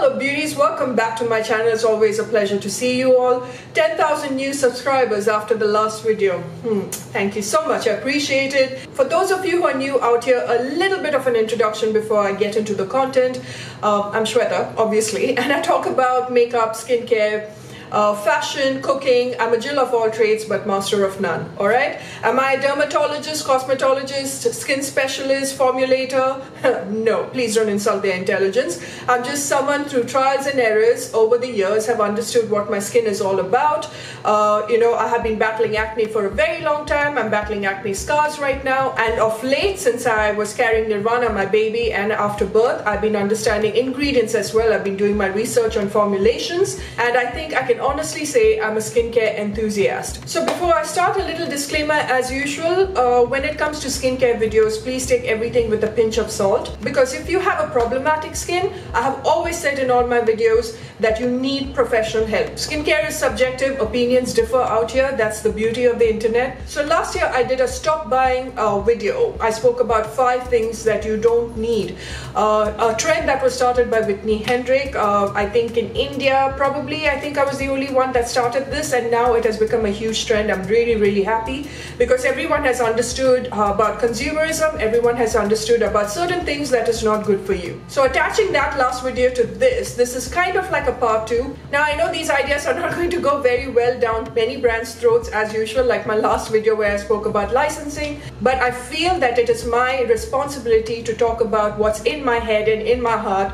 Hello beauties, welcome back to my channel. It's always a pleasure to see you all. 10,000 new subscribers after the last video. Thank you so much, I appreciate it. For those of you who are new out here, a little bit of an introduction before I get into the content. I'm Shweta, obviously, and I talk about makeup, skincare, fashion, cooking. I'm a Jill of all trades but master of none. Alright? Am I a dermatologist, cosmetologist, skin specialist, formulator? No, please don't insult their intelligence. I'm just someone through trials and errors over the years have understood what my skin is all about. I have been battling acne for a very long time. I'm battling acne scars right now, and of late, since I was carrying Nirvana, my baby, and after birth, I've been understanding ingredients as well. I've been doing my research on formulations, and I think I can honestly say I'm a skincare enthusiast. So before I start, a little disclaimer as usual. When it comes to skincare videos, please take everything with a pinch of salt, because if you have a problematic skin, I have always said in all my videos that you need professional help. Skincare is subjective, opinions differ out here. That's the beauty of the internet. So last year I did a stop buying video. I spoke about 5 things that you don't need. A trend that was started by Whitney Hendrick, I think in India, probably. I think I was the only one that started this, and now it has become a huge trend. I'm really happy because everyone has understood about consumerism. Everyone has understood about certain things that is not good for you. So attaching that last video to this is kind of like a part 2. Now I know these ideas are not going to go very well down many brands' throats as usual, like my last video where I spoke about licensing, but I feel that it is my responsibility to talk about what's in my head and in my heart,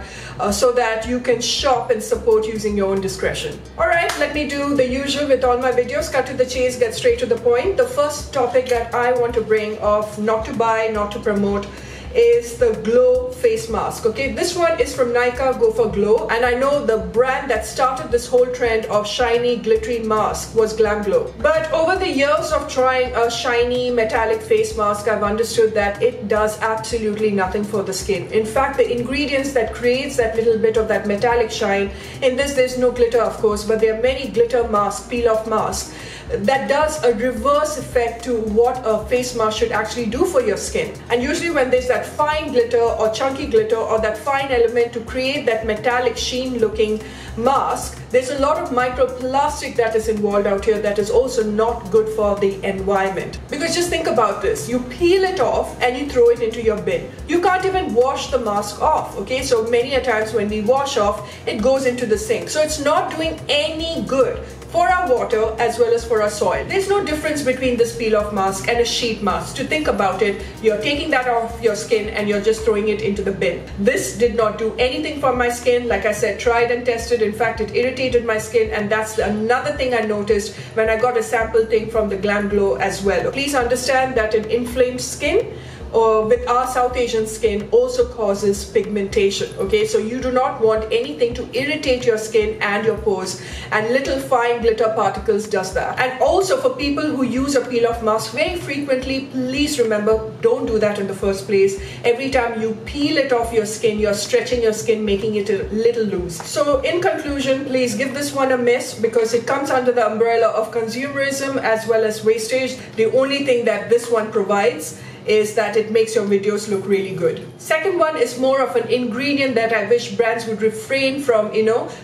so that you can shop and support using your own discretion. Alright, let me do the usual with all my videos, cut to the chase, get straight to the point. The first topic that I want to bring of not to buy, not to promote, is the Glow face mask. Okay, this one is from Nykaa, Go for Glow, and I know the brand that started this whole trend of shiny glittery mask was Glam Glow. But over the years of trying a shiny metallic face mask, I've understood that it does absolutely nothing for the skin. In fact, the ingredients that creates that little bit of that metallic shine, in this there's no glitter of course, but there are many glitter masks, peel off masks, that does a reverse effect to what a face mask should actually do for your skin. And usually when there's that fine glitter or chunky glitter or that fine element to create that metallic sheen looking mask, there's a lot of microplastic that is involved out here that is also not good for the environment. Because just think about this, you peel it off and you throw it into your bin. You can't even wash the mask off, okay? So many a times when we wash off, it goes into the sink. So it's not doing any good for our water as well as for our soil. There's no difference between this peel-off mask and a sheet mask. To think about it, you're taking that off your skin and you're just throwing it into the bin. This did not do anything for my skin. Like I said, tried and tested. In fact, it irritated my skin, and that's another thing I noticed when I got a sample thing from the Glam Glow as well. Please understand that an inflamed skin or with our South Asian skin also causes pigmentation. Okay, so you do not want anything to irritate your skin and your pores, and little fine glitter particles does that. And also for people who use a peel-off mask very frequently, please remember, don't do that in the first place. Every time you peel it off your skin, you're stretching your skin, making it a little loose. So in conclusion, please give this one a miss, because it comes under the umbrella of consumerism as well as wastage. The only thing that this one provides is that it makes your videos look really good. Second one is more of an ingredient that I wish brands would refrain from,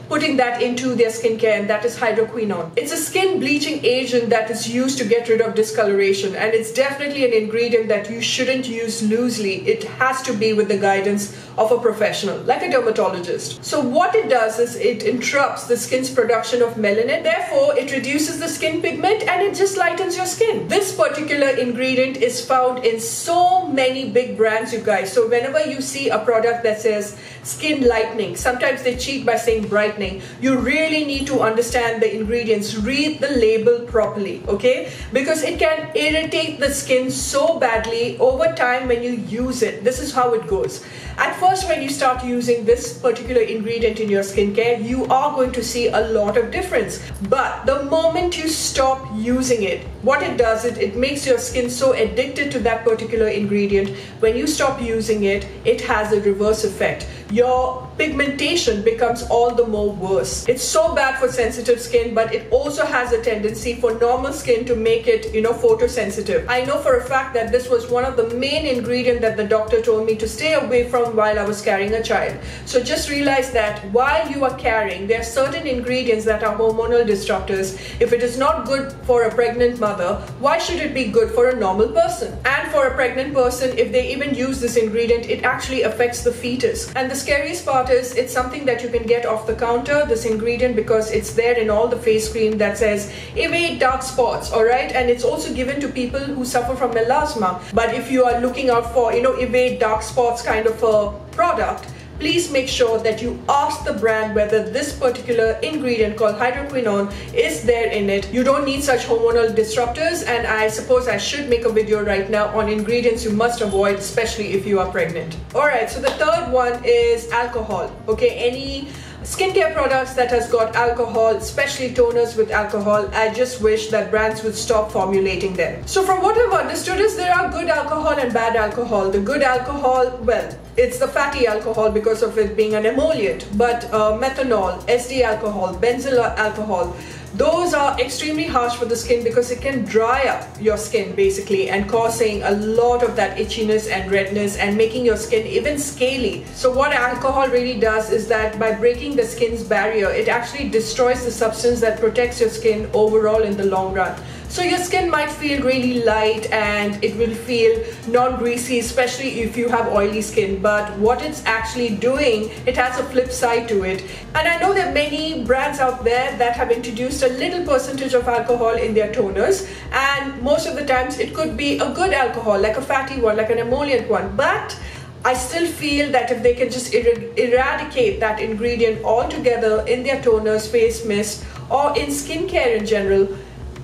putting that into their skincare, and that is Hydroquinone. It's a skin bleaching agent that is used to get rid of discoloration, and it's definitely an ingredient that you shouldn't use loosely. It has to be with the guidance of a professional, like a dermatologist. So what it does is it interrupts the skin's production of melanin, therefore it reduces the skin pigment and it just lightens your skin. This particular ingredient is found in so many big brands, you guys. So whenever you see a product that says skin lightening, sometimes they cheat by saying brightening. You really need to understand the ingredients, read the label properly, okay? Because it can irritate the skin so badly over time when you use it. This is how it goes. At first, when you start using this particular ingredient in your skincare, you are going to see a lot of difference. But the moment you stop using it, what it does, it makes your skin so addicted to that particular ingredient. When you stop using it, it has a reverse effect. Your pigmentation becomes all the more worse. It's so bad for sensitive skin, but it also has a tendency for normal skin to make it, photosensitive. I know for a fact that this was one of the main ingredients that the doctor told me to stay away from while I was carrying a child. So just realize that while you are carrying, there are certain ingredients that are hormonal disruptors. If it is not good for a pregnant mother, why should it be good for a normal person? And for a pregnant person, if they even use this ingredient, it actually affects the fetus. And the scariest part is it's something that you can get off the counter, this ingredient, because it's there in all the face cream that says evade dark spots, alright? And it's also given to people who suffer from melasma. But if you are looking out for, evade dark spots kind of a product, please make sure that you ask the brand whether this particular ingredient called hydroquinone is there in it. You don't need such hormonal disruptors, and I suppose I should make a video right now on ingredients you must avoid, especially if you are pregnant. Alright, so the third one is alcohol. Okay, any skincare products that has got alcohol, especially toners with alcohol, I just wish that brands would stop formulating them. So from what I've understood is there are good alcohol and bad alcohol. The good alcohol, well, it's the fatty alcohol because of it being an emollient, but methanol, SD alcohol, benzyl alcohol, those are extremely harsh for the skin because it can dry up your skin basically and causing a lot of that itchiness and redness and making your skin even scaly. So what alcohol really does is that by breaking the skin's barrier, it actually destroys the substance that protects your skin overall in the long run. So your skin might feel really light and it will feel non-greasy, especially if you have oily skin. But what it's actually doing, it has a flip side to it. And I know there are many brands out there that have introduced a little percentage of alcohol in their toners. And most of the times it could be a good alcohol, like a fatty one, like an emollient one. But I still feel that if they can just eradicate that ingredient altogether in their toners, face mist, or in skincare in general,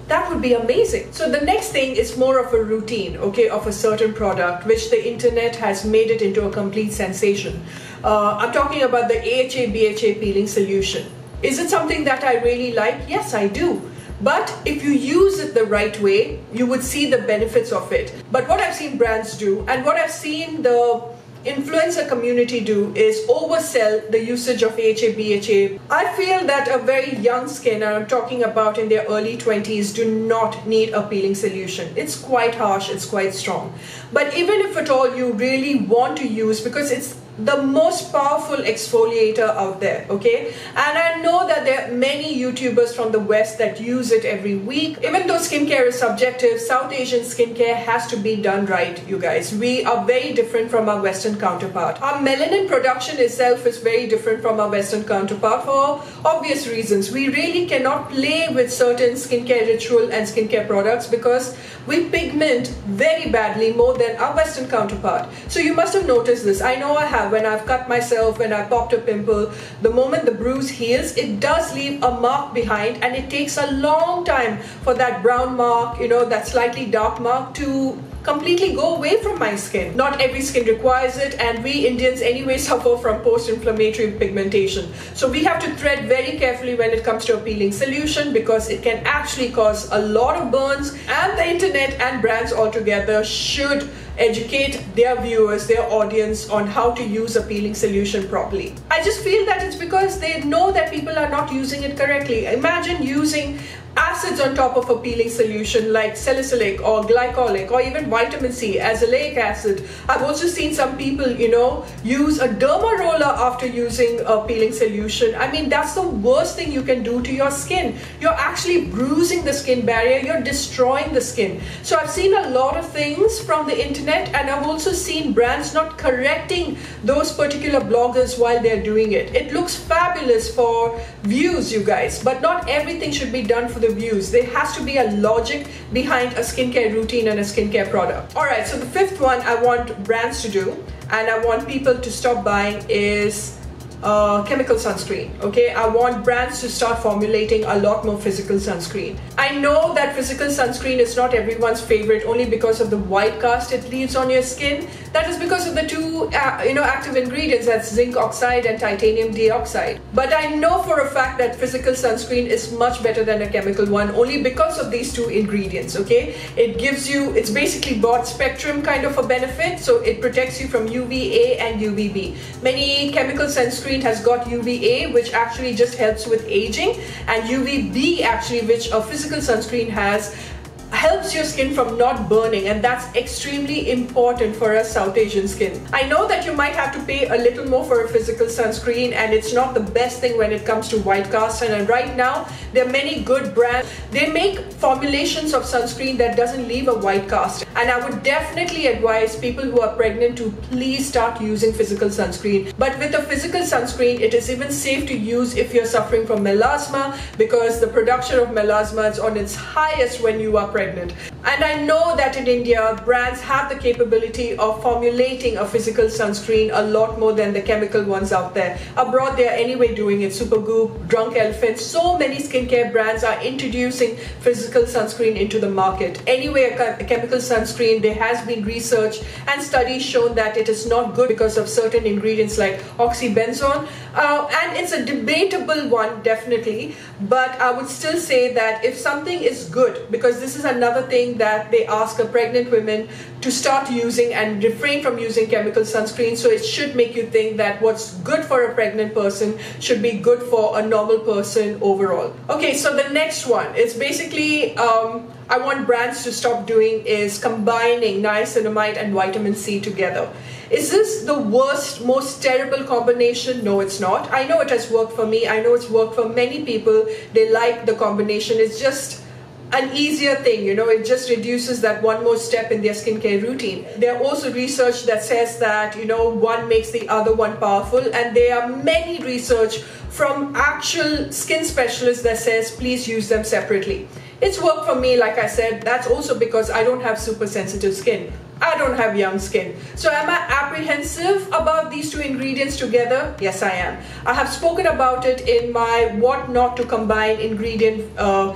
that would be amazing. So the next thing is more of a routine, okay, of a certain product, which the internet has made it into a complete sensation. I'm talking about the AHA BHA peeling solution. Is it something that I really like? Yes, I do. But if you use it the right way, you would see the benefits of it. But what I've seen brands do, and what I've seen the influencer community do, is oversell the usage of AHA BHA. I feel that a very young skin, and I'm talking about in their early 20s, do not need a peeling solution. It's quite harsh, it's quite strong. But even if at all you really want to use, because it's the most powerful exfoliator out there, okay? And I know that there are many YouTubers from the West that use it every week. Even though skincare is subjective, South Asian skincare has to be done right, you guys. We are very different from our Western counterpart. Our melanin production itself is very different from our Western counterpart for obvious reasons. We really cannot play with certain skincare ritual and skincare products because we pigment very badly more than our Western counterpart. So you must have noticed this. I know I have. When I've cut myself, when I popped a pimple, the moment the bruise heals, it does leave a mark behind, and it takes a long time for that brown mark, that slightly dark mark to completely go away from my skin. Not every skin requires it, and we Indians anyway suffer from post-inflammatory pigmentation. So we have to tread very carefully when it comes to a peeling solution because it can actually cause a lot of burns, and the internet and brands altogether should educate their viewers, their audience on how to use a peeling solution properly. I just feel that it's because they know that people are not using it correctly. Imagine using acids on top of a peeling solution like salicylic or glycolic or even vitamin C, azelaic acid. I've also seen some people, use a derma roller after using a peeling solution. I mean, that's the worst thing you can do to your skin. You're actually bruising the skin barrier, you're destroying the skin. So I've seen a lot of things from the internet, and I've also seen brands not correcting those particular bloggers while they're doing it. It looks fabulous for views, you guys, but not everything should be done for the views. There has to be a logic behind a skincare routine and a skincare product. Alright, so the fifth one I want brands to do, and I want people to stop buying, is chemical sunscreen. Okay, I want brands to start formulating a lot more physical sunscreen. I know that physical sunscreen is not everyone's favorite only because of the white cast it leaves on your skin. That is because of the two active ingredients, that's zinc oxide and titanium dioxide. But I know for a fact that physical sunscreen is much better than a chemical one, only because of these two ingredients. Okay, it gives you, it's basically broad spectrum kind of a benefit, so it protects you from UVA and UVB. Many chemical sunscreen has got UVA, which actually just helps with aging, and UVB actually, which a physical sunscreen has, helps your skin from not burning, and that's extremely important for us South Asian skin. I know that you might have to pay a little more for a physical sunscreen, and it's not the best thing when it comes to white cast, and right now there are many good brands. They make formulations of sunscreen that doesn't leave a white cast, and I would definitely advise people who are pregnant to please start using physical sunscreen. But with a physical sunscreen, it is even safe to use if you're suffering from melasma, because the production of melasma is on its highest when you are pregnant. And I know that in India, brands have the capability of formulating a physical sunscreen a lot more than the chemical ones out there. Abroad, they are anyway doing it. Supergoop, Drunk Elephant, so many skincare brands are introducing physical sunscreen into the market. Anyway, a chemical sunscreen, there has been research and studies shown that it is not good because of certain ingredients like oxybenzone. And it's a debatable one, definitely. But I would still say that if something is good, because this is another thing that they ask a pregnant women to start using and refrain from using chemical sunscreen, so it should make you think that what's good for a pregnant person should be good for a normal person overall. Okay, so the next one is basically I want brands to stop doing is combining niacinamide and vitamin C together. Is this the worst, most terrible combination? No, it's not. I know it has worked for me. I know it's worked for many people. They like the combination. It's just an easier thing, it just reduces that one more step in their skincare routine. There are also research that says that, one makes the other one powerful, and there are many research from actual skin specialists that says please use them separately. It's worked for me, like I said. That's also because I don't have super sensitive skin. I don't have young skin. So am I apprehensive about these two ingredients together? Yes, I am. I have spoken about it in my what not to combine ingredient, a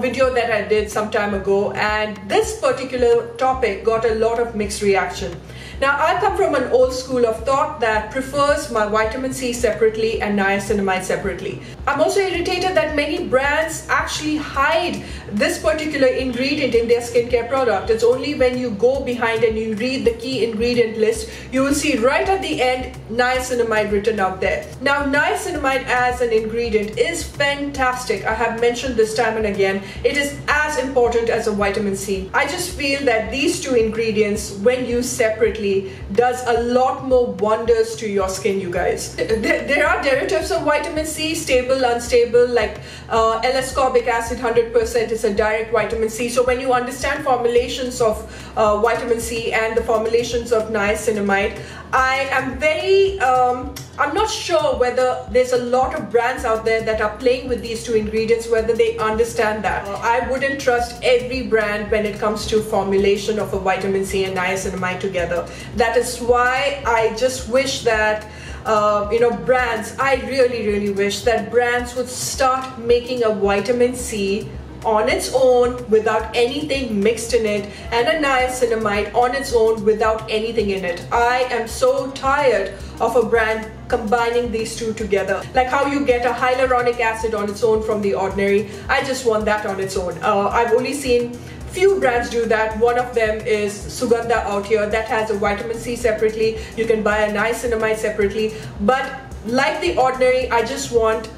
video that I did some time ago, and this particular topic got a lot of mixed reaction. Now, I come from an old school of thought that prefers my vitamin C separately and niacinamide separately. I'm also irritated that many brands actually hide this particular ingredient in their skincare product. It's only when you go behind and you read the key ingredient list, you will see right at the end niacinamide written out there. Now, niacinamide as an ingredient is fantastic. I have mentioned this time and again. It is as important as a vitamin C. I just feel that these two ingredients, when used separately, does a lot more wonders to your skin, you guys. There are derivatives of vitamin C, stable, unstable, like L-ascorbic acid 100% is a direct vitamin C. So when you understand formulations of vitamin C and the formulations of niacinamide, I am very, I'm not sure whether there's a lot of brands out there that are playing with these two ingredients, whether they understand that. I wouldn't trust every brand when it comes to formulation of a vitamin C and niacinamide together. That is why I just wish that brands, I really wish that brands would start making a vitamin C on its own without anything mixed in it, and a niacinamide on its own without anything in it. I am so tired of a brand combining these two together. Like how you get a hyaluronic acid on its own from The Ordinary. I just want that on its own. I've only seen few brands do that. One of them is Sugandha out here that has a vitamin C separately. You can buy a niacinamide separately. But like The Ordinary, I just want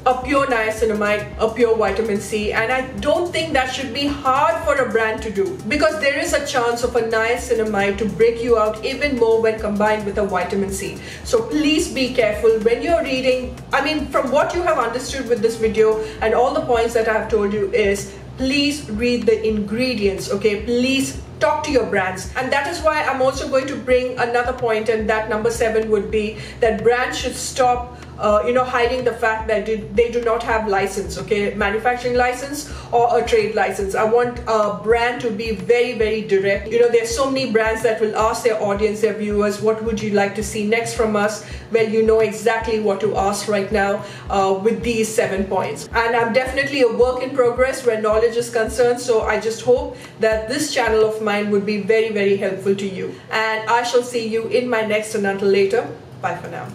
a pure niacinamide, a pure vitamin C, and I don't think that should be hard for a brand to do, because there is a chance of a niacinamide to break you out even more when combined with a vitamin C. So please be careful when you're reading. I mean, from what you have understood with this video and all the points that I have told you is, please read the ingredients, okay? Please talk to your brands. And that is why I'm also going to bring another point, and that number 7 would be that brands should stop hiding the fact that they do not have license, okay, manufacturing license or a trade license. I want a brand to be very direct. There's so many brands that will ask their audience, their viewers, what would you like to see next from us? Well, you know exactly what to ask right now with these 7 points. And I'm definitely a work in progress where knowledge is concerned, so I just hope that this channel of mine mine would be very, very helpful to you. And I shall see you in my next, and until later, bye for now.